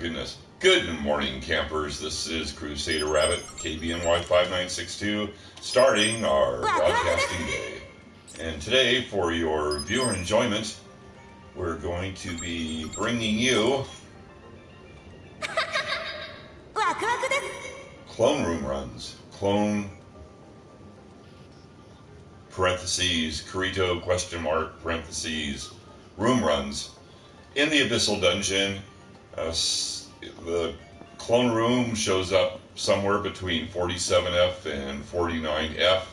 goodness. Good morning, campers. This is Crusader Rabbit, KBNY5962, starting our broadcasting day. And today, for your viewer enjoyment, we're going to be bringing you clone room runs. Clone parentheses, Kirito question mark parentheses, room runs. In the Abyssal dungeon, the clone room shows up somewhere between 47F and 49F.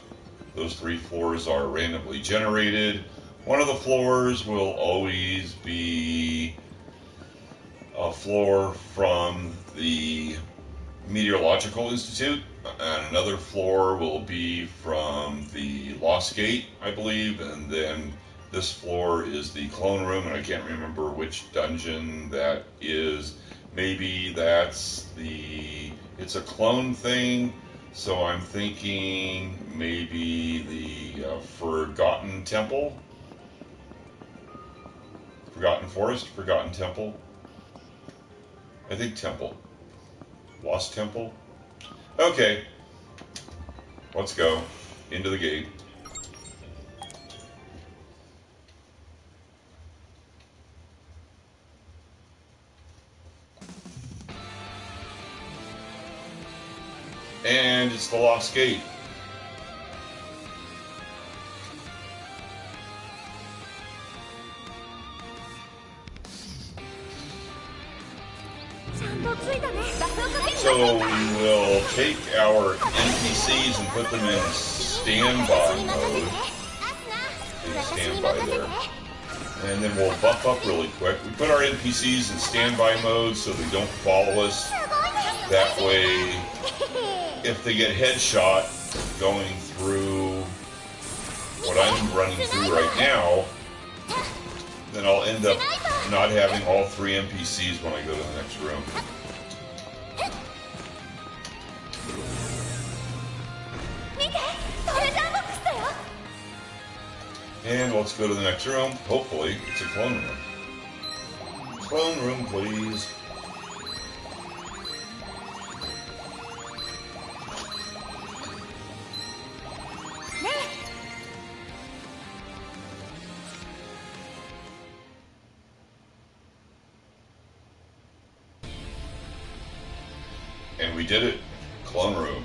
Those three floors are randomly generated. One of the floors will always be a floor from the Meteorological Institute, and another floor will be from the Lost Gate, I believe, and then this floor is the clone room, and I can't remember which dungeon that is. Maybe that's it's a clone thing, so I'm thinking maybe the Forgotten Temple? Forgotten Forest? Forgotten Temple? I think Temple. Lost Temple? Okay. Let's go. Into the gate. And it's the Lost Gate. So we will take our NPCs and put them in standby mode. Standby there. And then we'll buff up really quick. We put our NPCs in standby mode so they don't follow us. That way, if they get headshot going through what I'm running through right now, then I'll end up not having all three NPCs when I go to the next room. And let's go to the next room. Hopefully, it's a clone room. Clone room, please. And we did it. Clone room.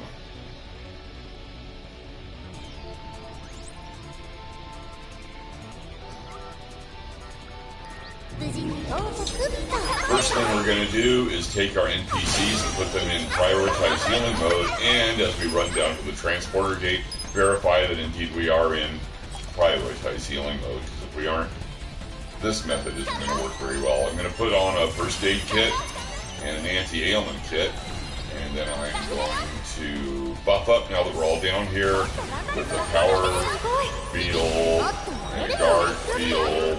First thing we're going to do is take our NPCs and put them in prioritize healing mode, and as we run down to the transporter gate, verify that indeed we are in prioritize healing mode, because if we aren't, this method isn't going to work very well. I'm going to put on a first aid kit and an anti-ailment kit, and then I'm going to buff up now that we're all down here with a power field and a guard field.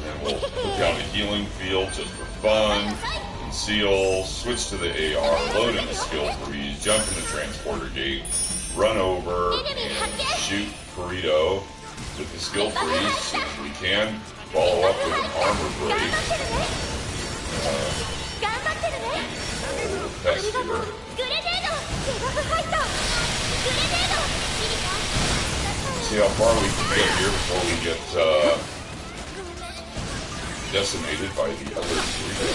And we'll put down a healing field just for fun, conceal, switch to the AR, load in the skill freeze, jump in the transporter gate, run over, and shoot Kirito with the skill freeze as soon as we can, follow up with an armor break. Test here. See how far we can get here before we get decimated by the other Kirito.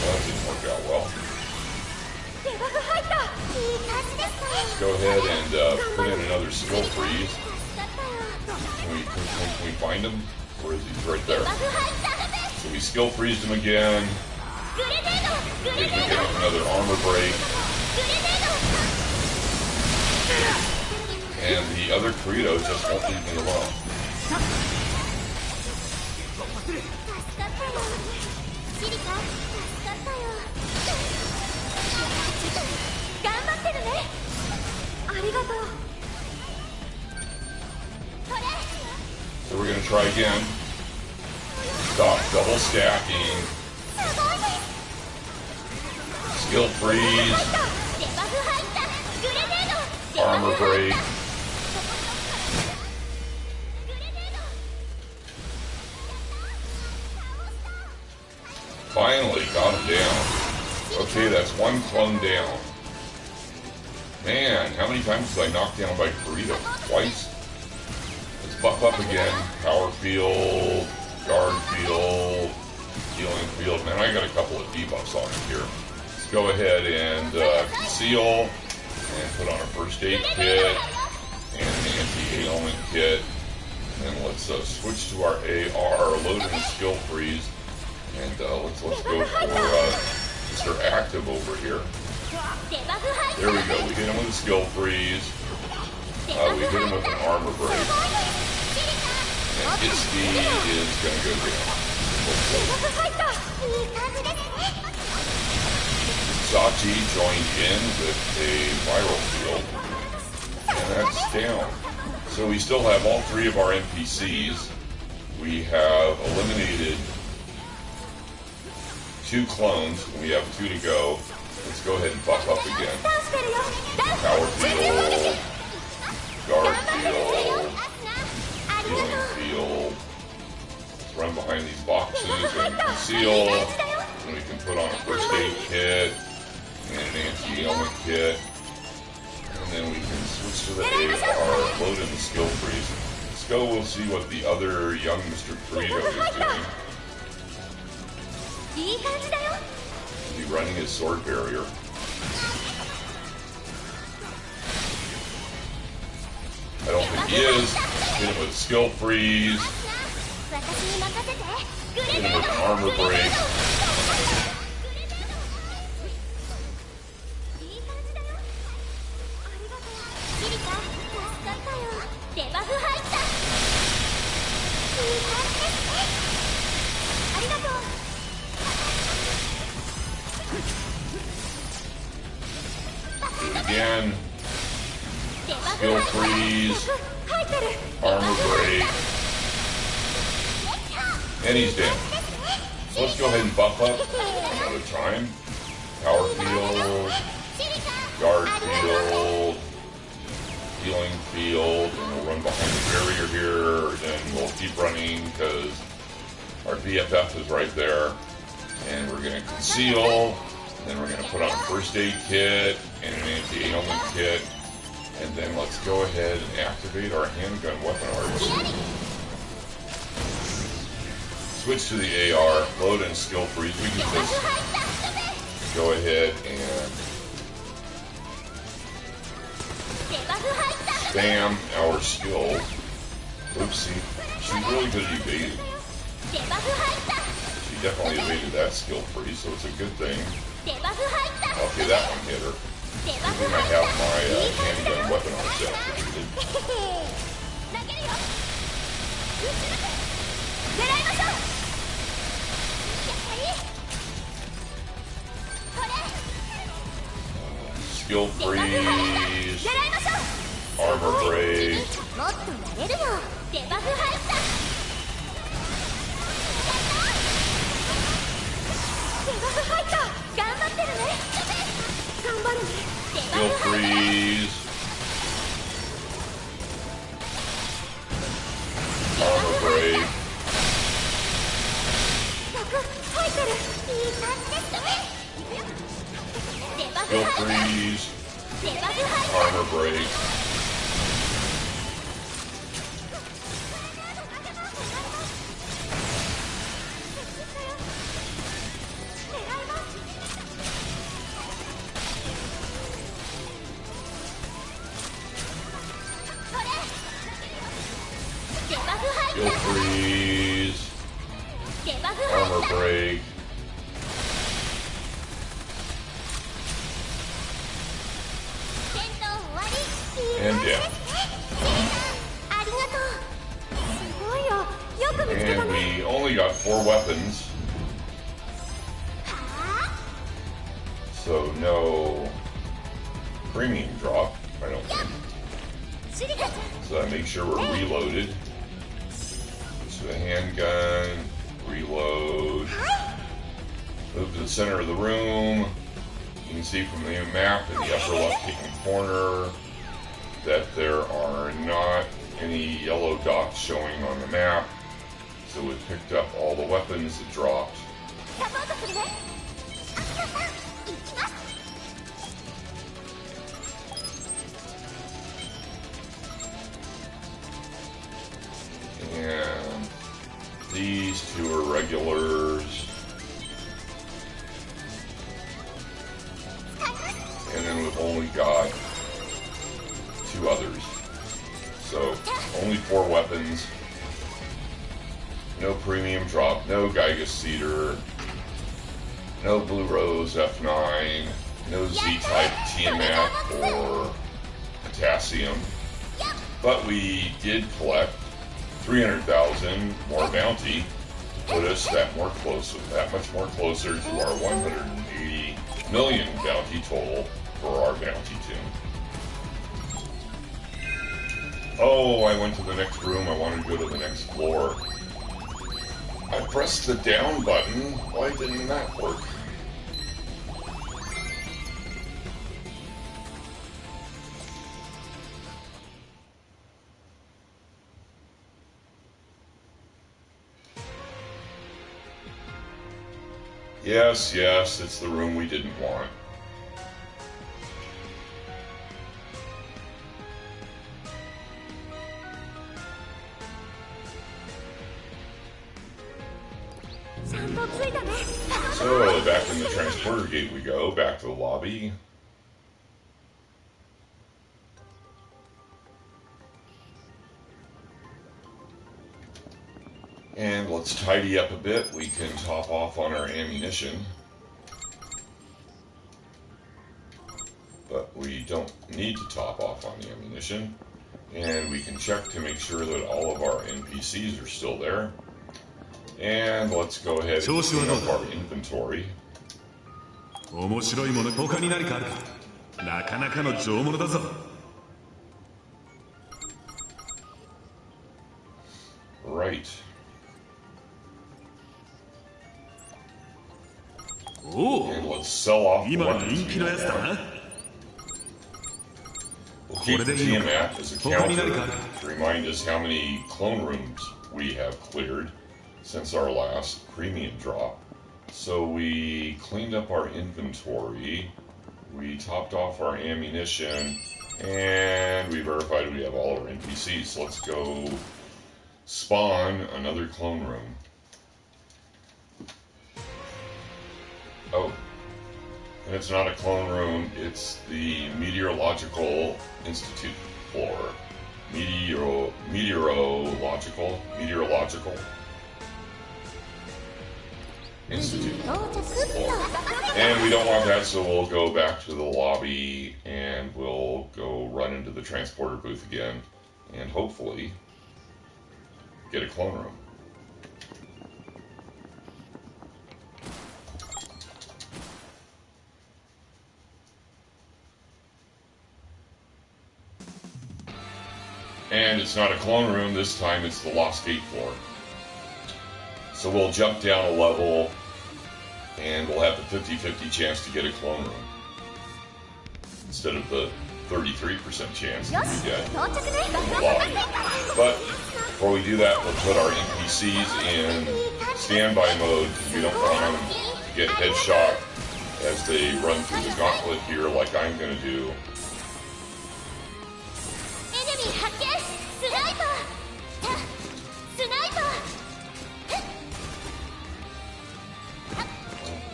That didn't work out well. Let's go ahead and put in another skill freeze. Can we find him? Where is he? Right there. So we skill freezed him again. Then we get another armor break. And the other Kirito just won't leave me alone. So we're going to try again. Stop double stacking. Skill freeze. armor break. Finally got him down. Okay, that's one clone down. Man, how many times was I knocked down by Kirito? Twice? Let's buff up again. Power field, guard field, healing field. Man, I got a couple of debuffs on it here. Let's go ahead and conceal and put on a first aid kit and an anti-ailment kit. And then let's switch to our AR, load in the skill freeze. And let's go for Mr. Active over here. There we go. We hit him with a skill freeze. We hit him with an armor break. And his speed is going to go down. Sachi joined in with a viral field. And that's down. So we still have all three of our NPCs. We have eliminated 2 clones. We have 2 to go. Let's go ahead and buff up again. Power field, guard field, healing field. Let's run behind these boxes and conceal. And we can put on a first aid kit and an anti-ailment kit. And then we can switch to the AR, load in the skill freeze. Let's go, we'll see what the other young Mr. Kirito is doing. Is he running his sword barrier? I don't think he is. Hit him with a skill freeze. Hit him with an armor break. Again, skill freeze, armor break, and he's down. So let's go ahead and buff up another time. Power field, guard field, healing field, and we'll run behind the barrier here, and we'll keep running because our BFF is right there. And we're going to conceal. Then we're going to put on a first aid kit and an anti-ailment kit. And then let's go ahead and activate our handgun weapon arts. Switch to the AR, load and skill freeze. We can just go ahead and spam our skill. Oopsie, she's really good at evading. She definitely evaded that skill freeze, so it's a good thing. Okay, that one hit her. I think I have my handgun weapon on set activated. Skill freeze, armor break. Skill freeze, armor break. Skill freeze, armor break. Skill freeze, armor break. And down. And we only got 4 weapons. So no premium drop, I don't think. So I make sure we're reloaded. So the handgun, reload. Move to the center of the room. You can see from the map in the upper left-hand corner, that there are not any yellow dots showing on the map, so it picked up all the weapons it dropped. And these two are regulars. And then we've only got 2 others. So, only 4 weapons. No premium drop, no Gigas Cedar, no Blue Rose F9, no Z-Type Tiamat or Potassium. But we did collect 300,000 more bounty to put us that much more closer to our 180 million bounty total for our bounty tune. Oh, I went to the next room. I wanted to go to the next floor. I pressed the down button. Why didn't that work? Yes, yes, it's the room we didn't want. So, back in the transporter gate we go, back to the lobby. And let's tidy up a bit. We can top off on our ammunition. But we don't need to top off on the ammunition. And we can check to make sure that all of our NPCs are still there. And let's go ahead and clean up our inventory. Right. And let's sell off the weapons. We'll keep the Tiamat as a counter to remind us how many clone rooms we have cleared since our last premium drop. So we cleaned up our inventory, we topped off our ammunition, and we verified we have all our NPCs. So let's go spawn another clone room. Oh, and it's not a clone room, it's the Meteorological Institute floor. Meteorological Institute floor. And we don't want that, so we'll go back to the lobby and we'll go run into the transporter booth again and hopefully get a clone room. And it's not a clone room, this time it's the Lost Gate floor. So we'll jump down a level and we'll have the 50-50 chance to get a clone room instead of the 33% chance that we get in the lobby. But before we do that, we'll put our NPCs in standby mode because we don't want them to get headshot as they run through the gauntlet here like I'm going to do.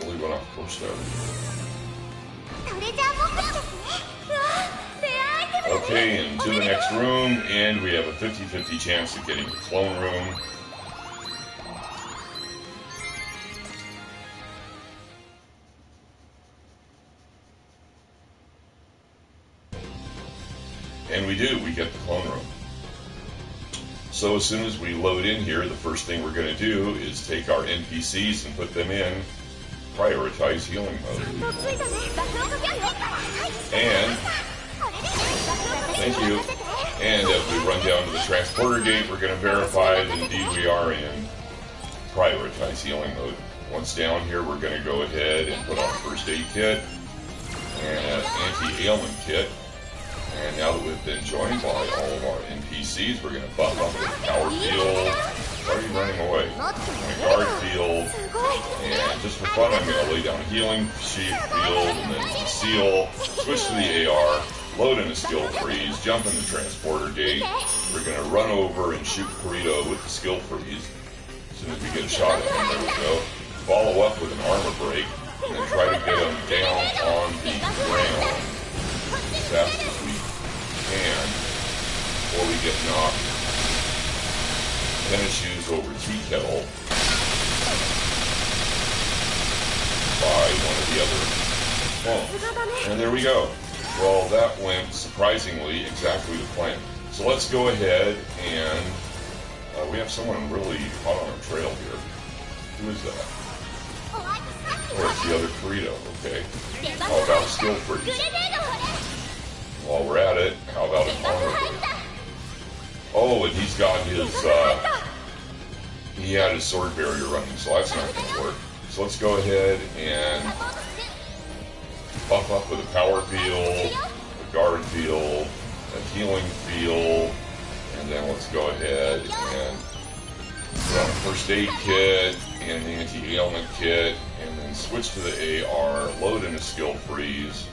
Really went off course there. Okay, into the next room, and we have a 50-50 chance of getting the clone room. And we do, we get the clone room. So as soon as we load in here, the first thing we're going to do is take our NPCs and put them in prioritize healing mode. And, thank you, and as we run down to the transporter gate, we're going to verify that indeed we are in prioritize healing mode. Once down here, we're going to go ahead and put on first aid kit and anti-ailment kit. And now that we've been joined by all of our NPCs, we're going to buff up with power field. Why are you running away? Guard field. And just for fun, I'm going to lay down healing field and then conceal. Switch to the AR. Load in a skill freeze. Jump in the transporter gate. We're going to run over and shoot Kirito with the skill freeze. As soon as we get a shot at him, there we go. Follow up with an armor break. And then try to get him down on the ground as fast as we can before we get knocked. Tennis shoes over tea kettle by one of the other clones. And there we go. Well, that went surprisingly exactly to plan. So let's go ahead and we have someone really hot on our trail here. Who is that? Oh, it's the other Kirito. Okay. How about skill freeze? While we're at it, how about an armor break? Oh, and he's got his, he had his sword barrier running, so that's not going to work. So let's go ahead and buff up with a power field, a guard field, a healing field, and then let's go ahead and put on a first aid kit and an anti-ailment kit, and then switch to the AR, load in a skill freeze,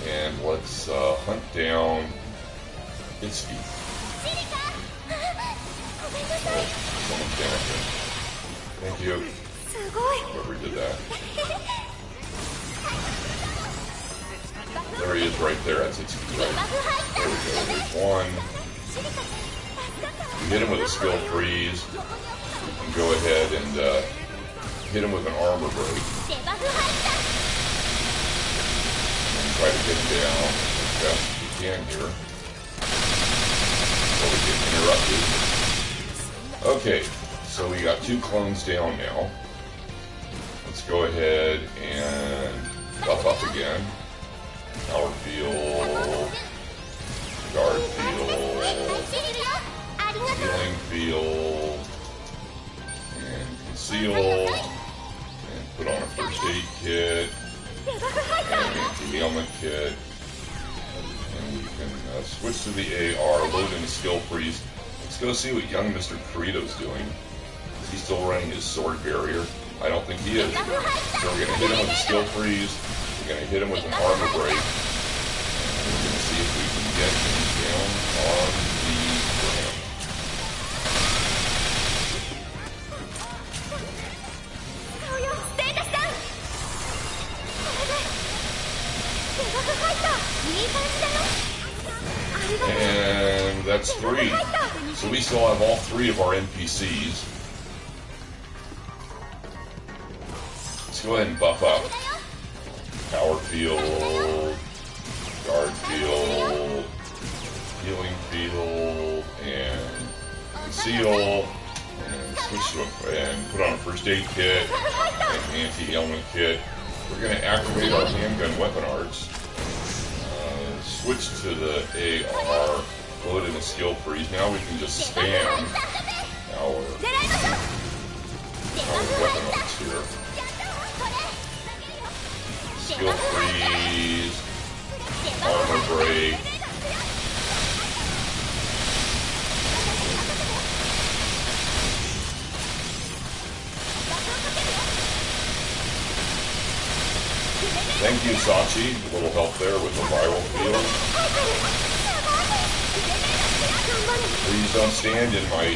and let's hunt down Itsuki. Oh, someone's down here. Thank you. Whoever did that. There he is right there. That's Itsuki, right? There we go. There's one. We hit him with a skill freeze. We can go ahead and hit him with an armor break. And try to get him down as fast as we can here. So we get interrupted. Okay, so we got 2 clones down now. Let's go ahead and buff up again. Power field, guard field, healing field, and conceal, and put on a first aid kit, and an anti-ailment kit, and we can switch to the AR, load in a skill freeze. Let's go see what young Mr. Kirito's doing. Is he still running his sword barrier? I don't think he is. So we're going to hit him with a skill freeze. We're going to hit him with an armor break. And we're going to see if we can get him down on the ground. And that's 3. So we still have all 3 of our NPCs. Let's go ahead and buff up. Power field, guard field, healing field, and conceal, and switch to and put on a first aid kit and an anti-ailment kit. We're going to activate our handgun weapon arts. Switch to the AR, load in a skill freeze. Now we can just spam our weapon arts here. Skill freeze, armor break, thank you, Sachi. A little help there with the viral field. Please don't stand in my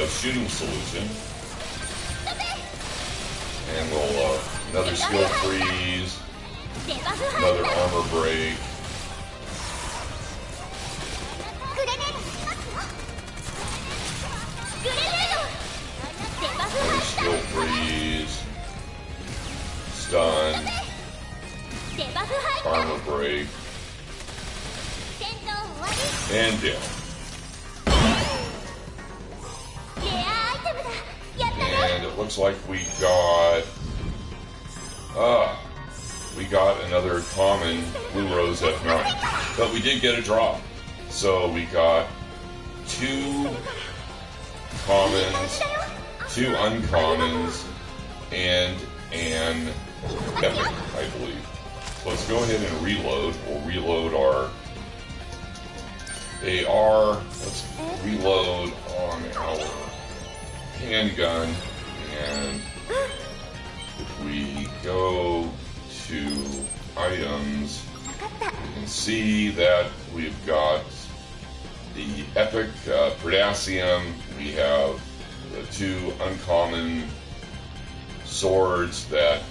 shooting solution. And we'll another skill freeze. Another armor break. Another skill freeze. Stun. Armor break. And down. And it looks like we got another common Blue Rose F9. But we did get a drop. So we got 2 commons, 2 uncommons, and an epic, I believe. So let's go ahead and reload. We'll reload our AR. Let's reload on our handgun. And if we go to items, you can see that we've got the epic Predacium. We have the 2 uncommon swords that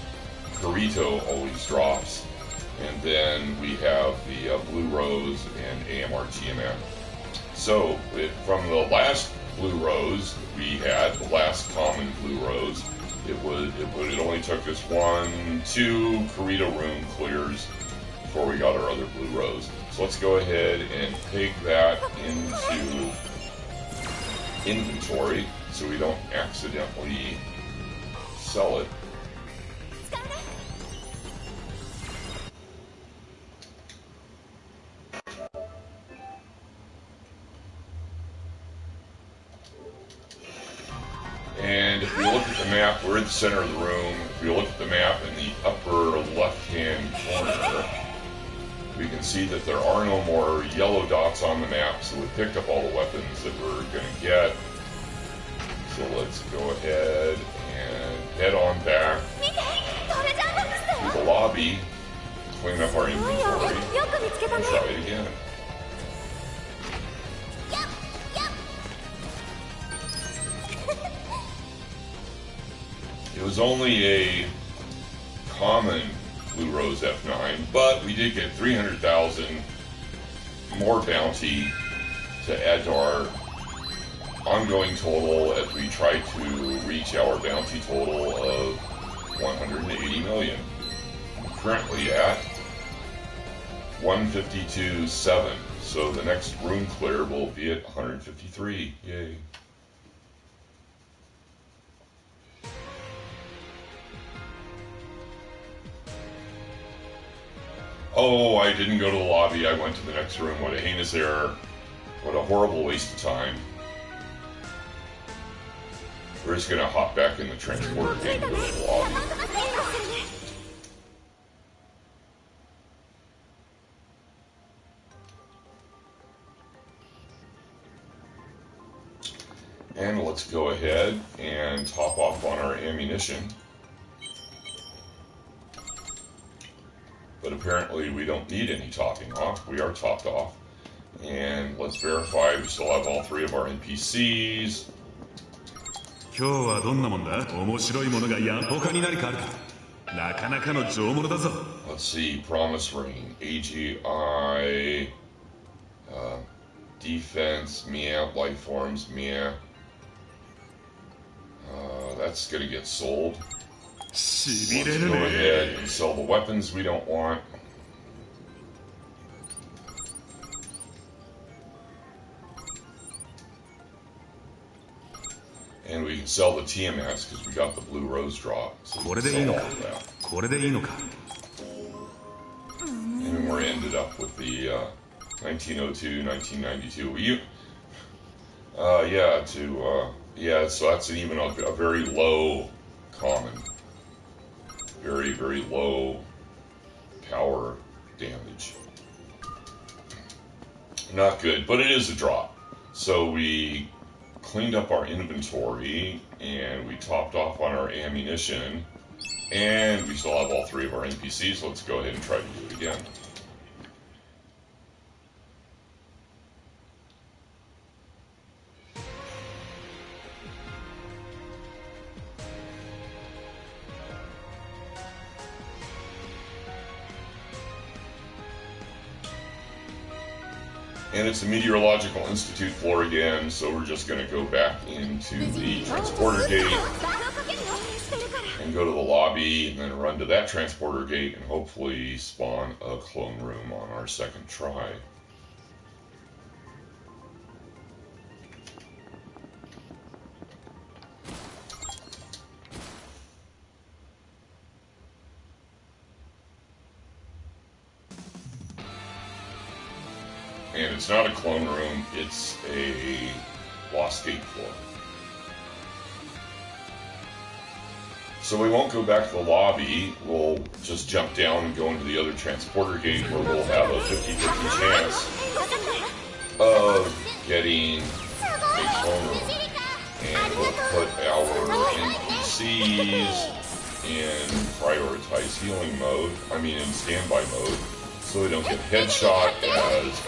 Kirito always drops. And then we have the Blue Rose and AMR GMM. So from the last Blue Rose we had, the last common Blue Rose, it only took us 1, 2 Kirito room clears before we got our other Blue Rose. So let's go ahead and peg that into inventory so we don't accidentally sell it. And if we look at the map, we're in the center of the room. If we look at the map in the upper left-hand corner, we can see that there are no more yellow dots on the map, so we picked up all the weapons that we're going to get. So let's go ahead and head on back to the lobby, clean up our inventory, and try it again. It was only a common Blue Rose F9, but we did get 300,000 more bounty to add to our ongoing total as we try to reach our bounty total of 180 million. I'm currently at 152.7, so the next room clear will be at 153. Yay. Oh, I didn't go to the lobby. I went to the next room. What a heinous error. What a horrible waste of time. We're just going to hop back in the transporter and go to the lobby. And let's go ahead and top off on our ammunition. But apparently we don't need any topping off. We are topped off. And let's verify we still have all 3 of our NPCs. Let's see, Promise Ring, AGI, Defense, Mia, Life Forms, Mia. That's going to get sold. Let's go ahead and sell the weapons we don't want. And we can sell the TMS because we got the Blue Rose drop. So we can sell all of that. And we're ended up with the 1902, 1992. So that's even a very low common. Very, very low power damage. Not good, but it is a drop. So we cleaned up our inventory and we topped off on our ammunition, and we still have all 3 of our NPCs. So let's go ahead and try to do it again. And it's the Meteorological Institute floor again, so we're just going to go back into the transporter gate and go to the lobby and then run to that transporter gate and hopefully spawn a clone room on our second try. And it's not a clone room, it's a Lost Gate floor. So we won't go back to the lobby. We'll just jump down and go into the other transporter gate where we'll have a 50-50 chance of getting a clone room. And we'll put our NPCs in prioritized healing mode, in standby mode, so they don't get headshot as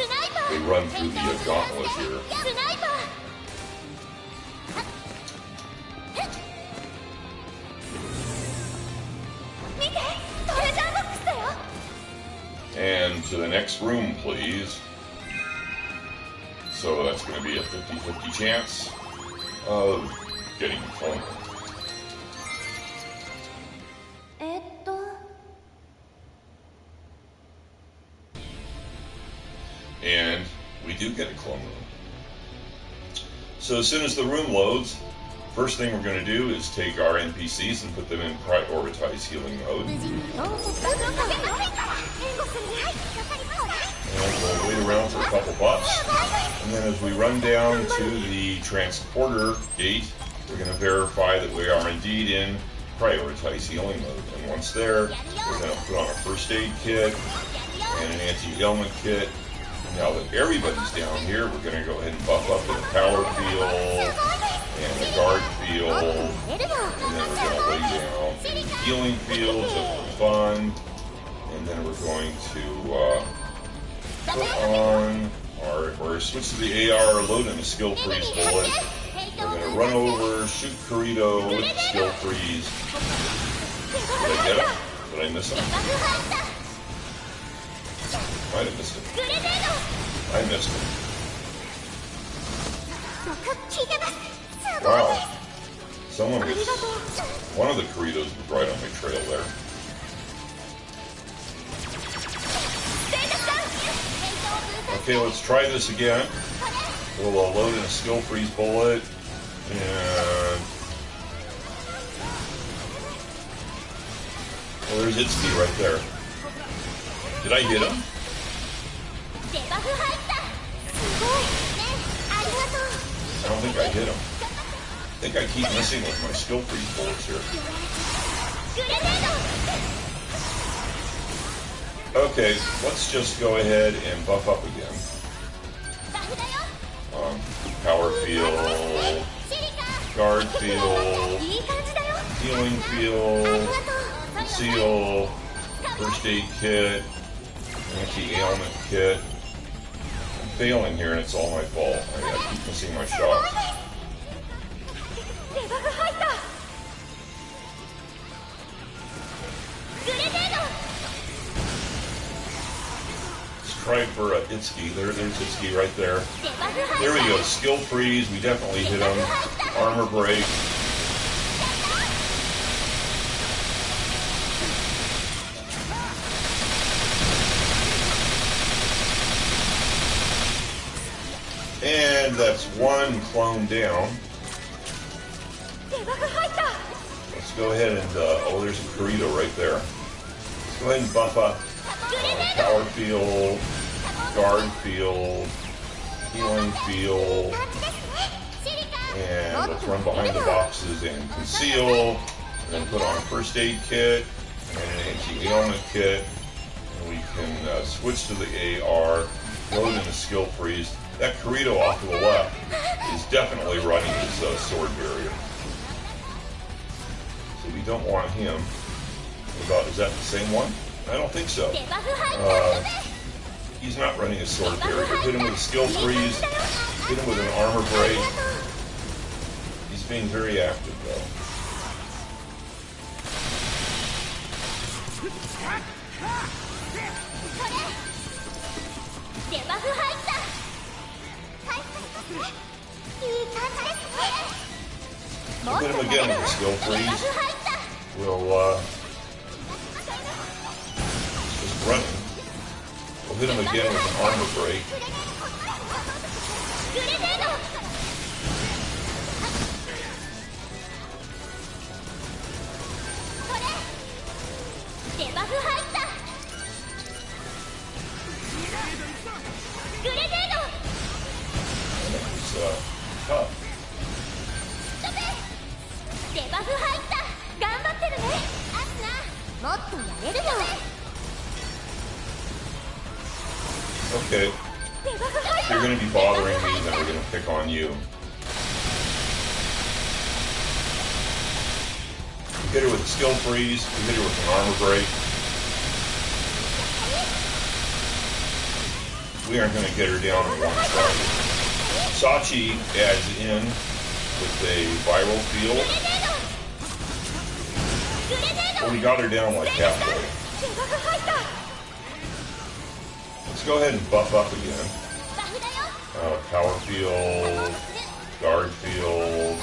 they run through the gauntlet here. And to the next room, please. So that's going to be a 50-50 chance of getting a clone room. And we do get a clone room. So as soon as the room loads, first thing we're going to do is take our NPCs and put them in prioritized healing mode. And we'll wait around for a couple bucks. And then as we run down to the transporter gate, we're going to verify that we are indeed in prioritized healing mode. And once there, we're going to put on a first aid kit and an anti-ailment kit. Now that everybody's down here, we're going to go ahead and buff up the power field and the guard field, and then we're going to lay down the healing field just for fun, and then we're going to put on or switch to the AR, load in a skill freeze bullet. We're going to run over, shoot Kirito with the skill freeze. Did I get him? Did I miss him? Might have missed him. I missed him. Wow. One of the Kiritos was right on my trail there. Okay, let's try this again. We'll load in a skill freeze bullet. And... well, there's Itsuki right there. Did I hit him? I don't think I hit him. I think I keep missing with my skill freeze bullets here. Okay, let's just go ahead and buff up again. Power field, guard field, healing field, conceal, first aid kit, anti-ailment kit. I'm failing here and it's all my fault. I keep missing my shots. Let's try for Itsuki. There's Itsuki right there. There we go. Skill freeze. We definitely hit him. Armor break. And that's one clone down. Let's go ahead and, oh, there's a Kirito right there. Let's go ahead and buff up power field, guard field, healing field, and let's run behind the boxes and conceal, and then put on a first aid kit and an anti-ailment kit, and we can switch to the AR, load in a skill freeze. That Kirito off to the left is definitely running his sword barrier. So we don't want him. Is that the same one? I don't think so. He's not running his sword barrier. Hit him with a skill freeze. Hit him with an armor break. He's being very active though. Hit him again with a skill freeze. We'll just running. We'll hit him again with an armor break. Tough. Okay. If you're going to be bothering me, then we're going to pick on you. We hit her with a skill freeze. We hit her with an armor break. We aren't going to get her down in one strike. Sachi adds in with a viral field. Well, we got her down like halfway. Let's go ahead and buff up again. Power field, guard field,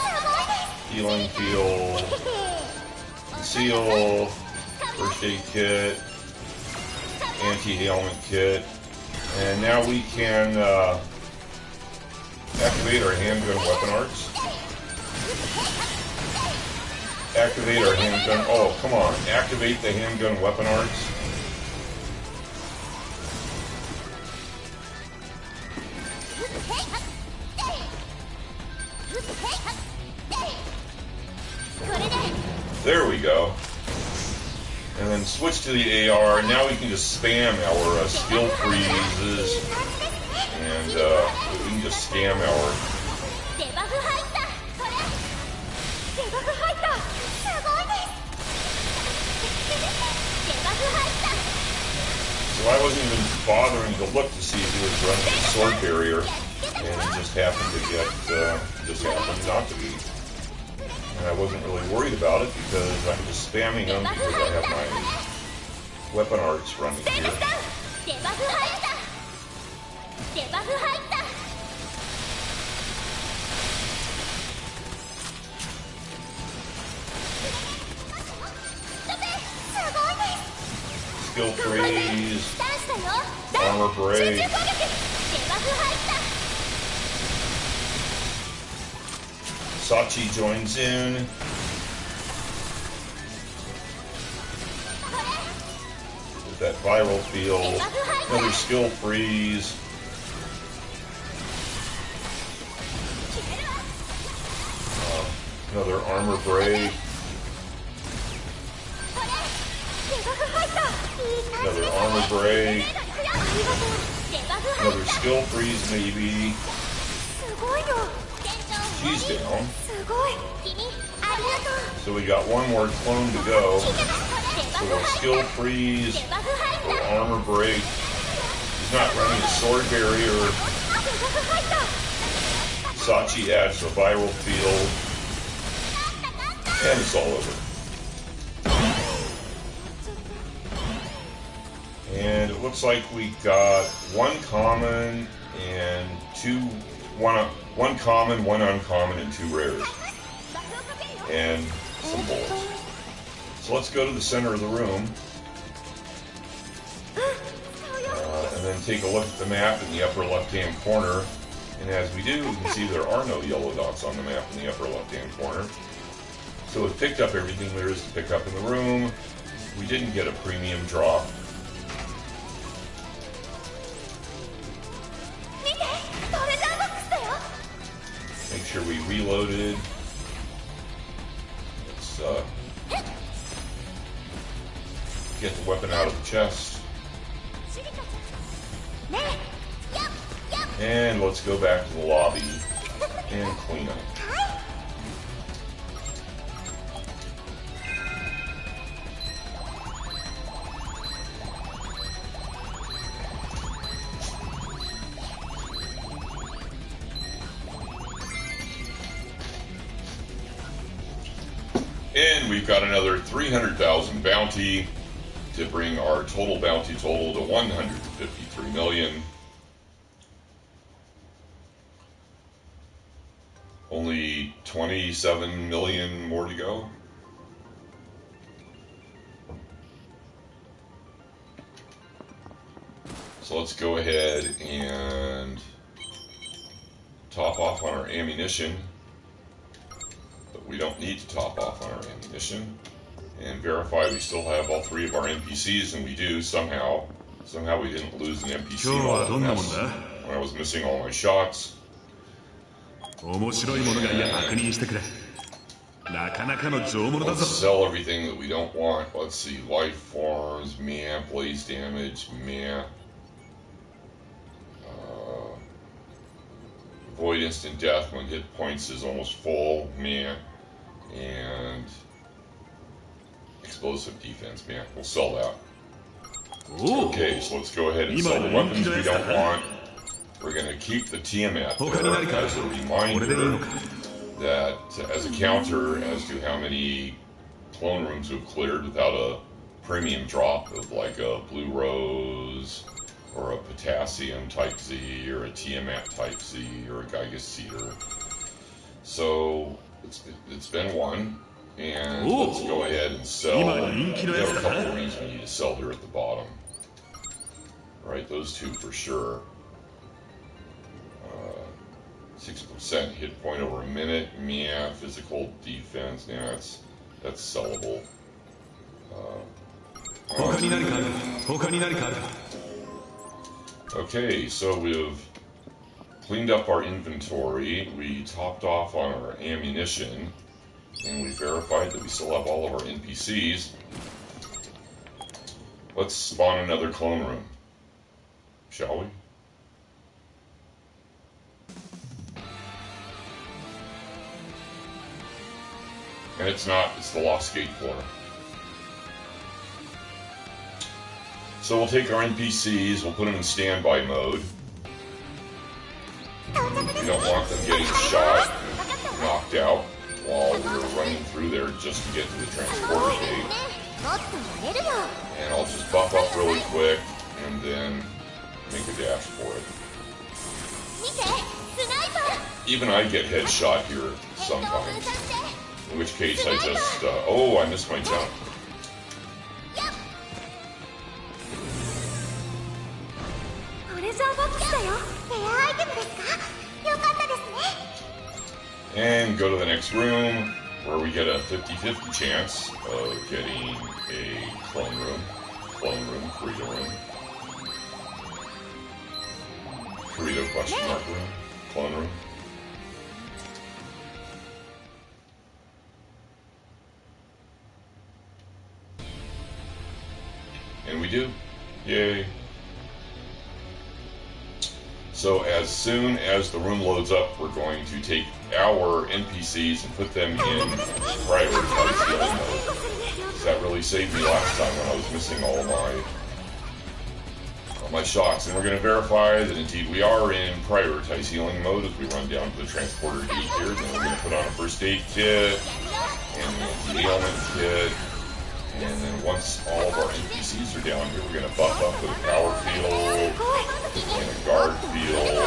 healing field, conceal, first aid kit, anti-ailment kit, and now we can activate our handgun weapon arts. Activate our handgun. Oh, come on! Activate the handgun weapon arts. There we go. And then switch to the AR. Now we can just spam our skill freezes. And we can just spam our... So I wasn't even bothering to look to see if he was running a sword barrier. And he just happened to get... just happened not to be. And I wasn't really worried about it because I'm just spamming them because I have my weapon arts running here. Skill freeze, armor break. Sachi joins in. With that viral field. Another skill freeze. Another armor break. Another armor break. Another skill freeze maybe. She's down. So we got one more clone to go. So we'll skill freeze, we'll armor break. He's not running a sword barrier. Sachi adds a viral field. And it's all over. And it looks like we got one common and one common, one uncommon, and 2 rares. And some bullets. So let's go to the center of the room. And then take a look at the map in the upper left-hand corner. And as we do, we can see there are no yellow dots on the map in the upper left-hand corner. So we've picked up everything there is to pick up in the room. We didn't get a premium drop. Make sure we reloaded. Let's get the weapon out of the chest. And let's go back to the lobby and clean up. And we've got another 300,000 bounty to bring our total bounty total to 153 million. Only 27 million more to go. So let's go ahead and top off on our ammunition. But we don't need to top off on our ammunition. And verify we still have all 3 of our NPCs, and we do somehow. Somehow we didn't lose an NPC in all that mess when I was missing all my shots. Let's sell everything that we don't want. Let's see, life forms, meh, blaze damage, meh. Avoid instant death when hit points is almost full, meh. And explosive defense, meh. We'll sell that. Okay, so let's go ahead and sell the weapons we don't want. We're going to keep the Tiamat there as a reminder that as a counter as to how many clone rooms we've cleared without a premium drop of like a Blue Rose or a Potassium Type Z or a Tiamat Type Z or a Gigas Cedar. So it's been one, and let's go ahead and sell. We have a couple of rings we need to sell here at the bottom. Right, those two for sure. 6% hit point over a minute. Meh, physical defense. Now that's sellable. Okay, so we've cleaned up our inventory. We topped off on our ammunition, and we verified that we still have all of our NPCs. Let's spawn another clone room, shall we? And it's the Lost Gate floor. So we'll take our NPCs, we'll put them in standby mode. We don't want them getting shot, knocked out while we're running through there just to get to the transporter gate. And I'll just buff up really quick and then make a dash for it. Even I get headshot here sometimes. In which case I just, oh, I missed my jump. And go to the next room, where we get a 50-50 chance of getting a clone room, Kirito room. Kirito question mark room, clone room. And we do. Yay. So as soon as the room loads up, we're going to take our NPCs and put them in prioritized healing mode. Because that really saved me last time when I was missing all my shots. And we're going to verify that indeed we are in prioritized healing mode as we run down to the transporter gate here. Then we're going to put on a first aid kit and the ailment kit. And then once all of our NPCs are down here, we're going to buff up with a power field and a guard field.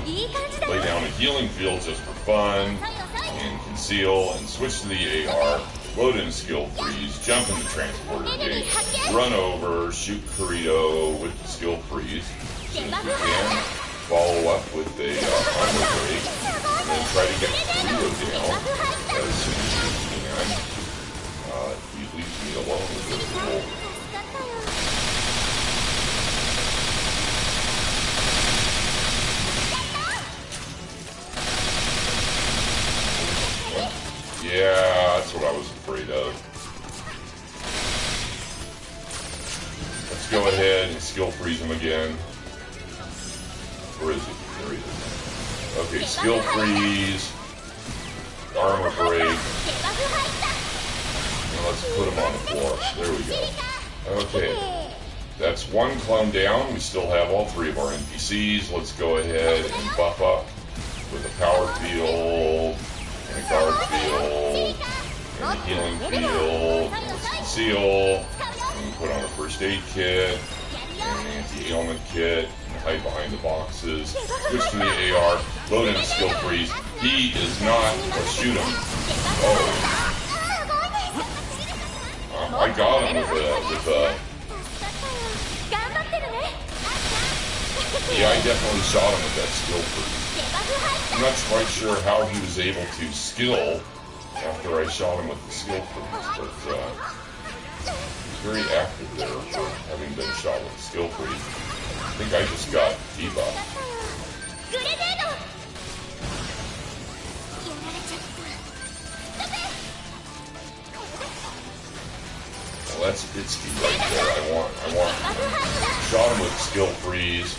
And lay down a healing field just for fun, and conceal, and switch to the AR, load in a skill freeze, jump in the transporter gate, run over, shoot Kirito with the skill freeze as soon as we can, follow up with a armor break, and then try to get Kirito down as soon as we can. He leaves me alone with this wolf. Yeah, that's what I was afraid of. Let's go ahead and skill freeze him again. Where is he? There he is. Okay, skill freeze. Armor break. Let's put him on the floor. There we go. Okay. That's one clone down. We still have all three of our NPCs. Let's go ahead and buff up with a power field, and a guard field, and a healing field. Let's conceal, and put on a first aid kit, and an anti-ailment kit, and hide behind the boxes. Switch to the AR, load in a skill freeze. He is not, let's shoot him. Oh. I got him with a... Yeah, I definitely shot him with that skill freeze. I'm not quite sure how he was able to skill after I shot him with the skill freeze, but he's very active there for having been shot with the skill freeze. I think I just got debuffed. that's Itsuki right there. I want shot him with skill freeze.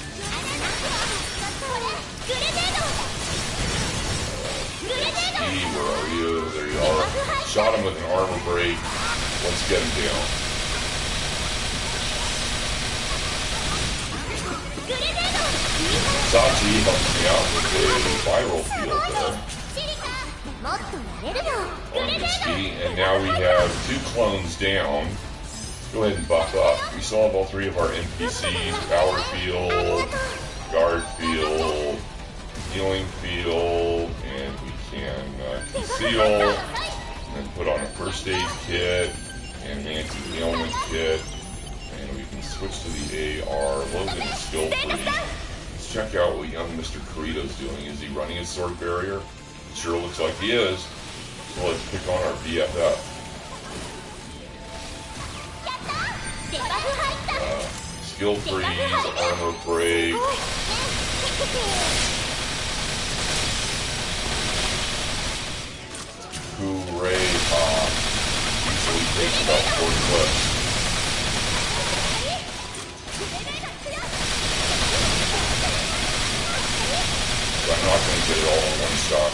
Itsuki, where are you? There you are. Shot him with an armor break. Let's get him down. Sachi helps me out with a viral field there. On Itsuki, and now we have 2 clones down. Go ahead and buff up. We still have all 3 of our NPCs, power field, guard field, healing field, and we can conceal, and then put on a first aid kit, and an anti-ailment kit, and we can switch to the AR, load in the skill freeze. Let's check out what young Mr. Kirito's doing. Is he running his sword barrier? It sure looks like he is. So let's pick on our BFF. Skill freeze, armor break. Hooray pop. Usually takes about 4 clips. So I'm not going to get it all in one shot.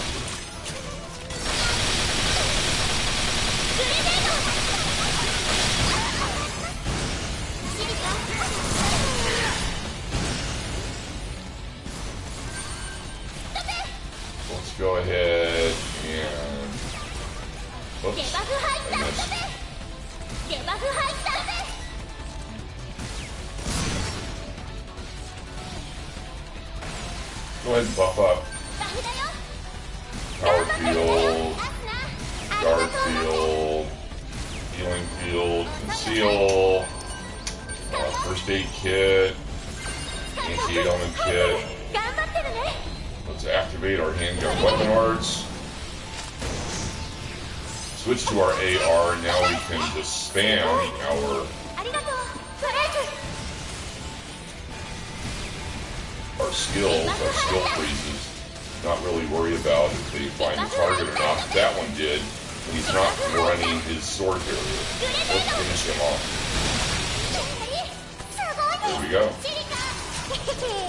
Let's go ahead and... Oops, I missed. Go ahead and buff up. Power field, guard field, healing field, conceal, first aid kit, anti-ailment kit. Let's activate our handgun weapon arts. Switch to our AR. Now we can just spam our skills, our skill freezes. Not really worry about if they find the target or not. That one did, and he's not running his sword barrier. Let's finish him off. There we go.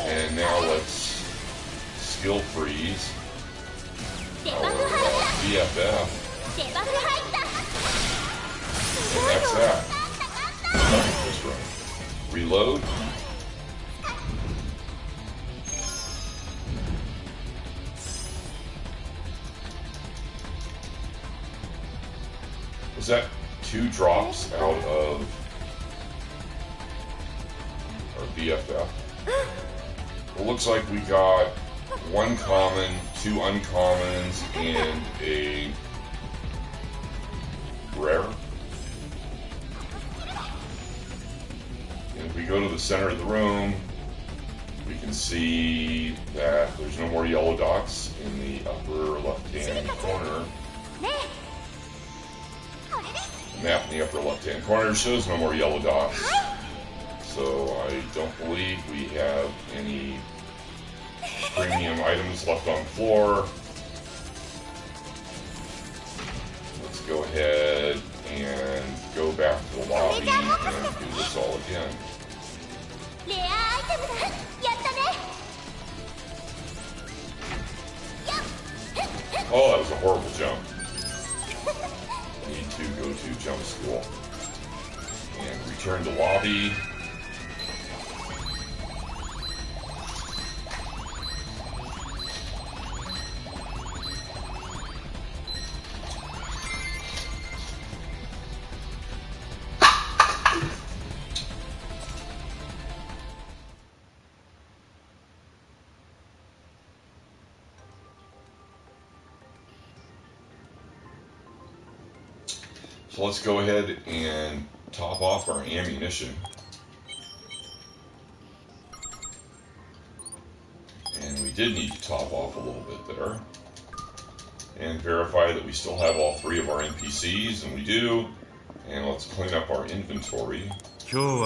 And now let's skill freeze our BFF. And that's that. This run. Reload. Was that 2 drops out of our BFF? It looks like we got 1 common, 2 uncommons, and a rare. And if we go to the center of the room, we can see that there's no more yellow dots in the upper left-hand corner. The map in the upper left-hand corner shows no more yellow dots. So I don't believe we have any premium items left on the floor. Let's go ahead and go back to the lobby and do this all again. Oh, that was a horrible jump. Need to go to jump school. And return to lobby. So let's go ahead and top off our ammunition. And we did need to top off a little bit there. And verify that we still have all 3 of our NPCs, and we do. And let's clean up our inventory. And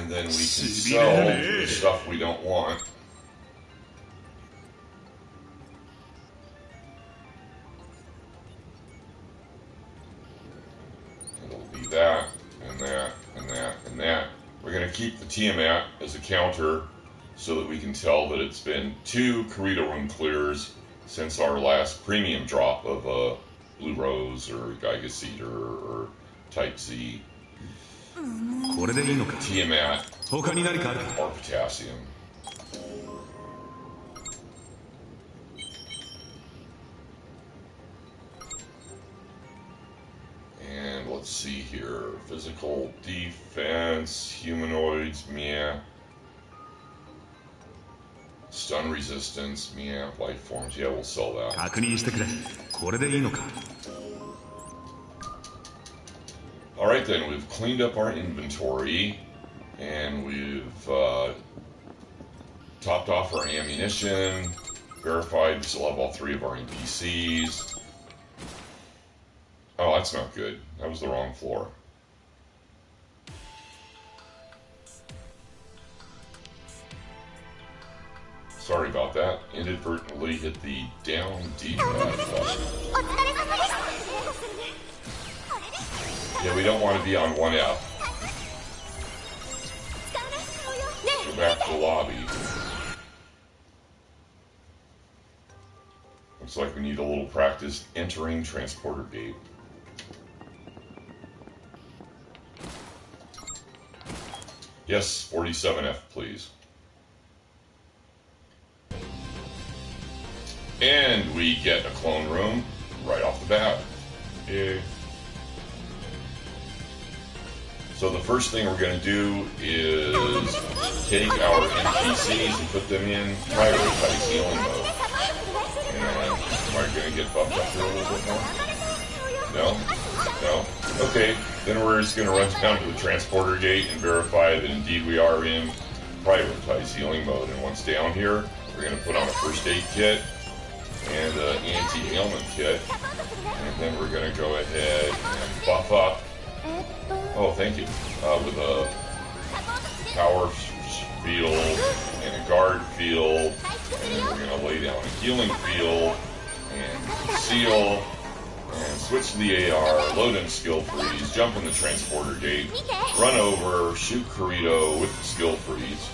then we can sell the stuff we don't want. Be that, and that, and that, and that. We're going to keep the Tiamat as a counter so that we can tell that it's been 2 Kirito room clears since our last premium drop of Blue Rose or Giga Cedar or Type Z. Tiamat or potassium. And let's see here. Physical defense, humanoids, meh. Stun resistance, meh. Life forms, yeah, we'll sell that. Alright then, we've cleaned up our inventory, and we've topped off our ammunition, verified we still have all 3 of our NPCs. Oh, that's not good. That was the wrong floor. Sorry about that. Inadvertently hit the down D-pad button. Yeah, we don't want to be on 1F. Go back to the lobby. Looks like we need a little practice entering transporter gate. Yes, 47F, please. And we get a clone room right off the bat. Yay. So the first thing we're going to do is take our NPCs and put them in prioritize healing mode. And am I going to get buffed up here a little bit more? No? No? Okay, then we're just going to run down to the transporter gate and verify that indeed we are in prioritize healing mode. And once down here, we're going to put on a first aid kit and an anti-ailment kit. And then we're going to go ahead and buff up. Oh, thank you. With a power field and a guard field, and then we're going to lay down a healing field and conceal and switch to the AR, load in skill freeze, jump in the transporter gate, run over, shoot Kirito with the skill freeze.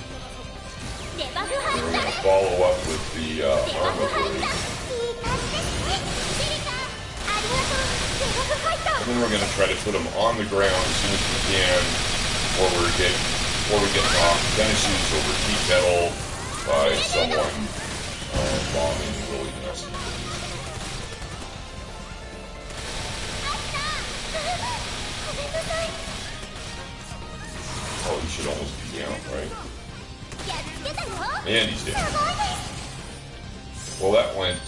And then we're going to follow up with the armor break. And then we're going to try to put them on the ground as soon as we can before we get off tennis shoes over tea kettle by someone bombing really nasty. Oh, he should almost be down, right? And he's down. Well, that went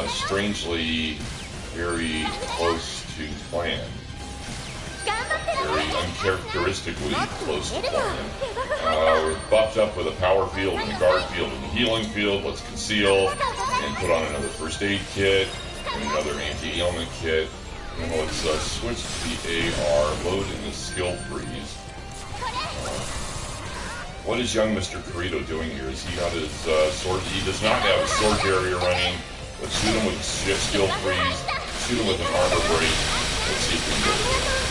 strangely very close to plan. Very uncharacteristically close to plan. We're buffed up with a power field and a guard field and a healing field. Let's conceal and put on another first aid kit and another anti-ailment kit. And let's switch to the AR, load in the skill freeze. What is young Mr. Kirito doing here? Is he got his sword? He does not have his sword barrier running. Let's shoot him with skill freeze. Shoot him with an armor break. Let's see if we can get it.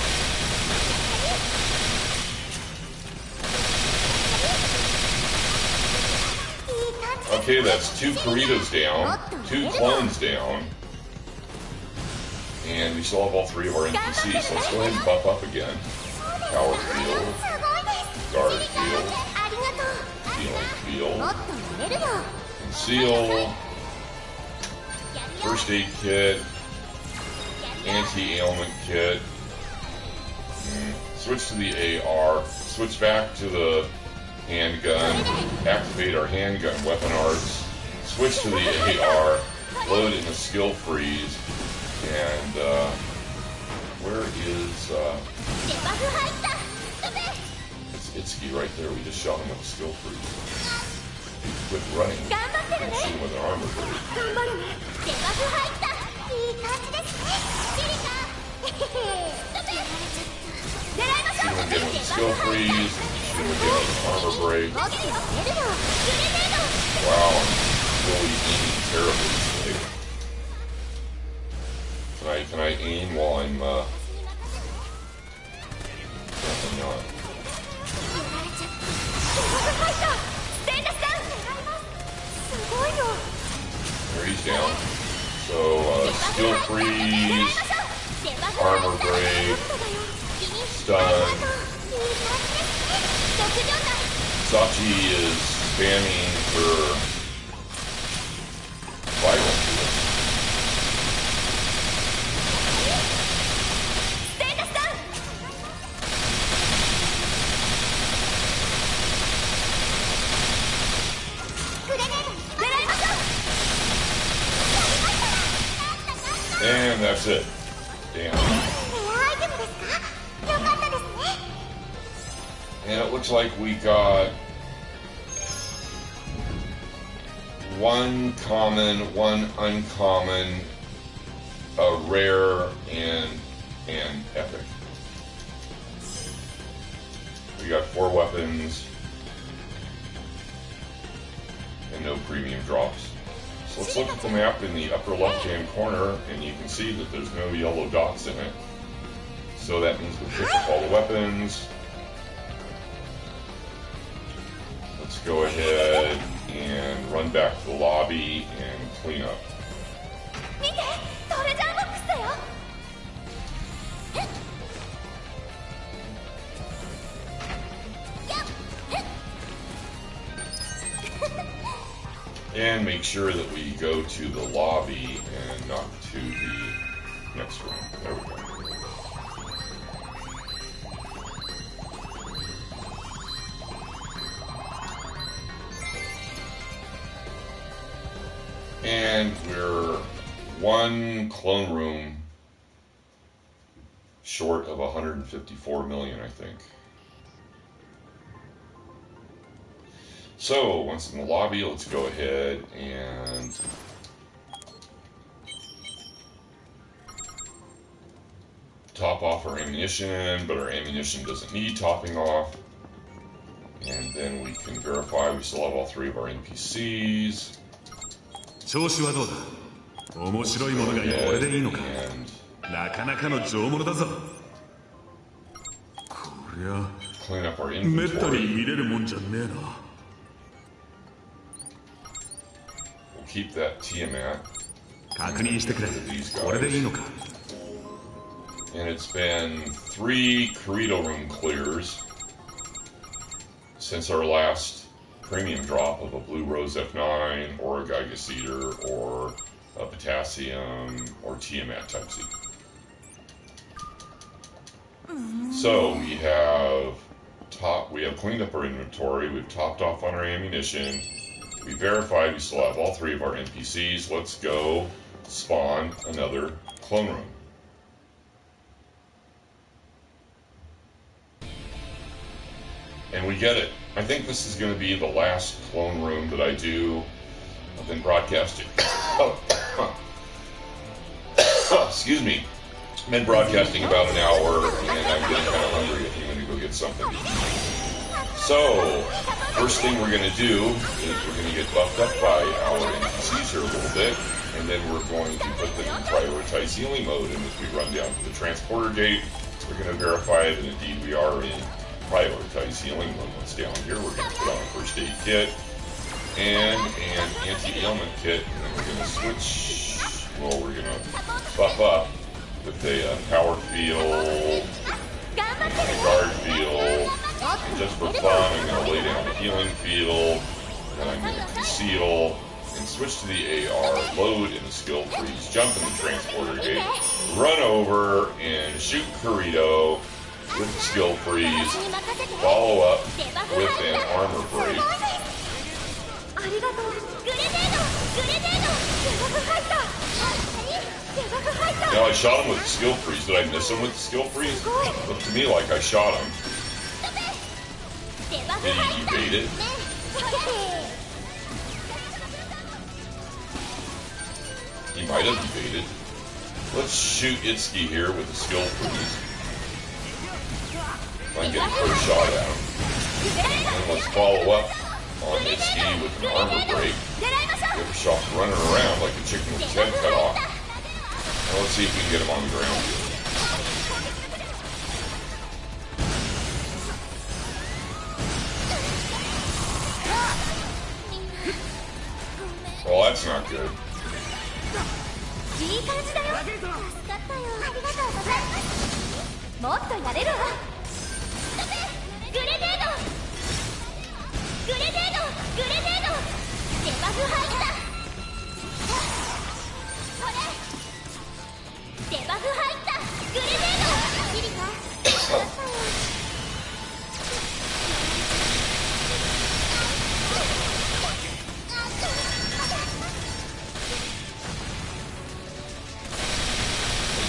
Okay, that's 2 Kiritos down, 2 clones down, and we still have all 3 of our NPCs. So let's go ahead and buff up again. Power field, guard field, healing field, conceal, first aid kit, anti-ailment kit, switch to the AR, switch back to the handgun, activate our handgun weapon arts, switch to the AR, load in a skill freeze, and where is it's Itsuki right there. We just shot him with a skill freeze. He quit running and shoot him with an armor break. Shoot him again with a skill freeze. Shoot him again with an armor break. Wow, I'm really aiming terribly today. Can I aim while I'm freeze, armor break, stun. Sachi is spamming for viral. And that's it. Damn. And it looks like we got one common, one uncommon, a rare, and epic. We got 4 weapons and no premium drops. So let's look at the map in the upper left-hand corner, and you can see that there's no yellow dots in it. So that means we'll pick up all the weapons. Let's go ahead and run back to the lobby and clean up. And make sure that we go to the lobby and not to the next room. There we go. And we're 1 clone room short of 154 million, I think. So, once in the lobby, let's go ahead and top off our ammunition, but our ammunition doesn't need topping off. And then we can verify we still have all 3 of our NPCs. And clean up our inventory. Keep that Tiamat. These guys. And it's been 3 Kirito room clears since our last premium drop of a Blue Rose F9 or a Giga Cedar or a Potassium or Tiamat type C. So we have cleaned up our inventory, we've topped off on our ammunition. We verified we still have all 3 of our NPCs. Let's go spawn another clone room. And we get it. I think this is going to be the last clone room that I do. I've been broadcasting. Excuse me. I've been broadcasting about an hour, and I'm getting kind of hungry. I think I'm going to go get something to eat. So, first thing we're going to do is we're going to get buffed up by our NPCs here a little bit, and then we're going to put them in prioritize healing mode. And as we run down to the transporter gate, we're going to verify that indeed we are in prioritize healing mode. Once down here, we're going to put on a first aid kit and an anti-ailment kit, and then we're going to switch. Well, we're going to buff up with a power field and a guard field. And just for fun, I'm going to lay down a healing field, then I'm going to conceal, and switch to the AR, load in the skill freeze, jump in the transporter gate, run over and shoot Kirito with the skill freeze, follow up with an armor break. Now I shot him with the skill freeze. Did I miss him with the skill freeze? Looked to me like I shot him. Did he evade it? He might have evaded. Let's shoot Itsuki here with the skill freeze. I'm getting first shot at him. And let's follow up on Itsuki with an armor break. Give a shot running around like a chicken with his head cut off. And let's see if we can get him on the ground. Well, that's not good.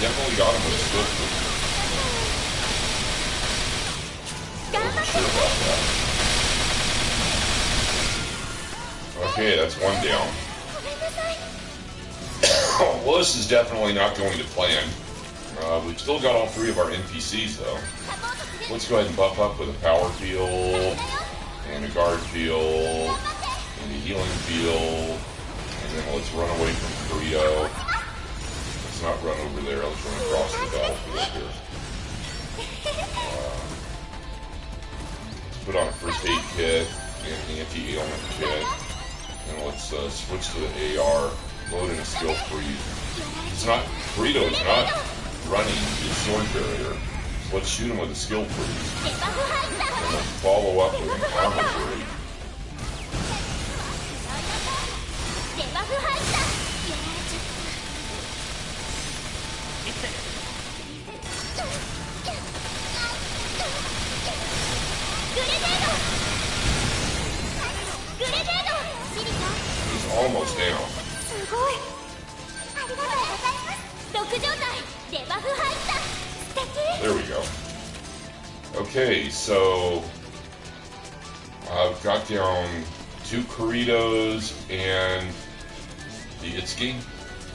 Definitely got him with a skill tree. Wasn't sure about that. Okay, that's one down. Well, this is definitely not going to plan. We've still got all three of our NPCs, though. Let's go ahead and buff up with a power field, and a guard field, and a healing field, and then let's run away from Kirito. Let's not run over there, let's run across the battlefield here. Let's put on a first aid kit and an anti-ailment kit. And let's switch to the AR, load in a skill freeze. Kirito is not running his sword barrier. So let's shoot him with a skill freeze. And let's follow up with an armor break. He's almost down. There we go. Okay, so I've got down 2 Kiritos and the Itsuki.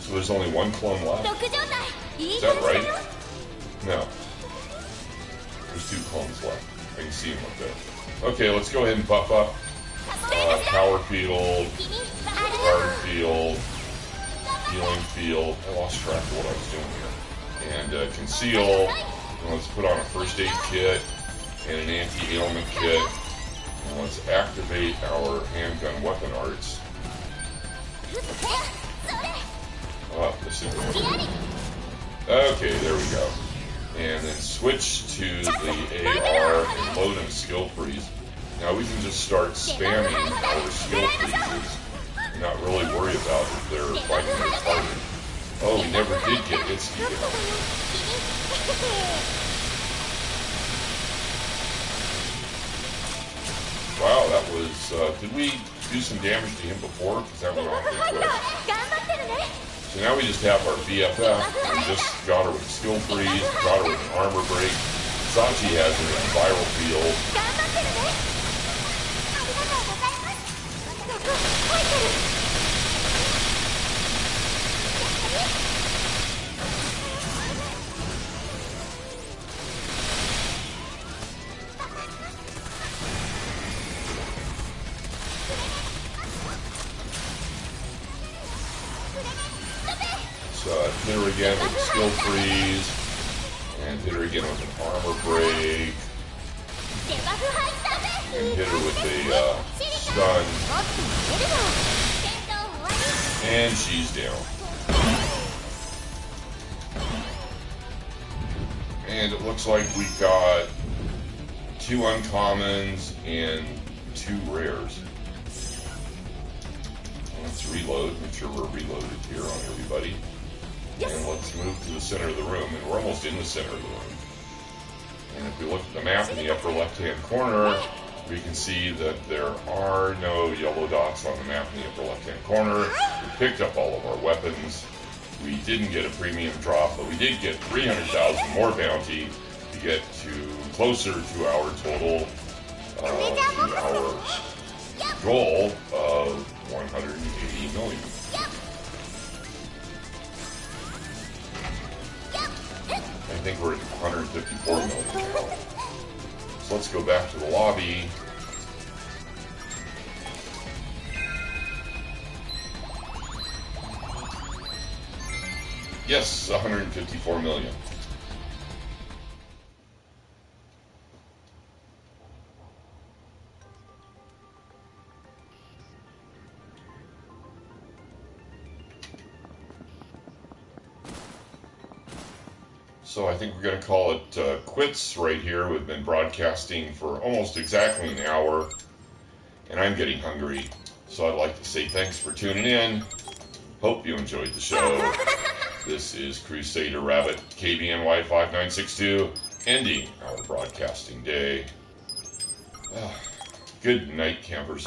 So there's only 1 clone left. Is that right? No. There's 2 clones left. I can see them up there. Okay, let's go ahead and buff up. Power field, guard field, healing field. I lost track of what I was doing here. And conceal. And let's put on a first aid kit and an anti-ailment kit. And let's activate our handgun weapon arts. Oh, this is good. Okay, there we go. And then switch to the AR and load in a skill freeze. Now we can just start spamming our skill freezes and not really worry about if they're fighting their target. Oh, we never did get Itsuki down. Wow, that was, did we do some damage to him before? Because that went off pretty quick. So now we just have our BFF. We just got her with a skill freeze, got her with an armor break. Sachi has her in a viral field. So hit her again with a skill freeze, and hit her again with an armor break, and hit her with a stun, and she's down. And it looks like we got 2 uncommons and 2 rares. Let's reload, make sure we're reloaded here on everybody. And let's move to the center of the room, and we're almost in the center of the room. And if we look at the map in the upper left-hand corner, we can see that there are no yellow dots on the map in the upper left-hand corner. We picked up all of our weapons. We didn't get a premium drop, but we did get 300,000 more bounty to get closer to our total, to our goal of 180 million. I think we're at 154 million now. So let's go back to the lobby. Yes, 154 million. So I think we're going to call it quits right here. We've been broadcasting for almost exactly an hour, and I'm getting hungry. So I'd like to say thanks for tuning in. Hope you enjoyed the show. This is Crusader Rabbit, KBNY 5962, ending our broadcasting day. Good night, campers.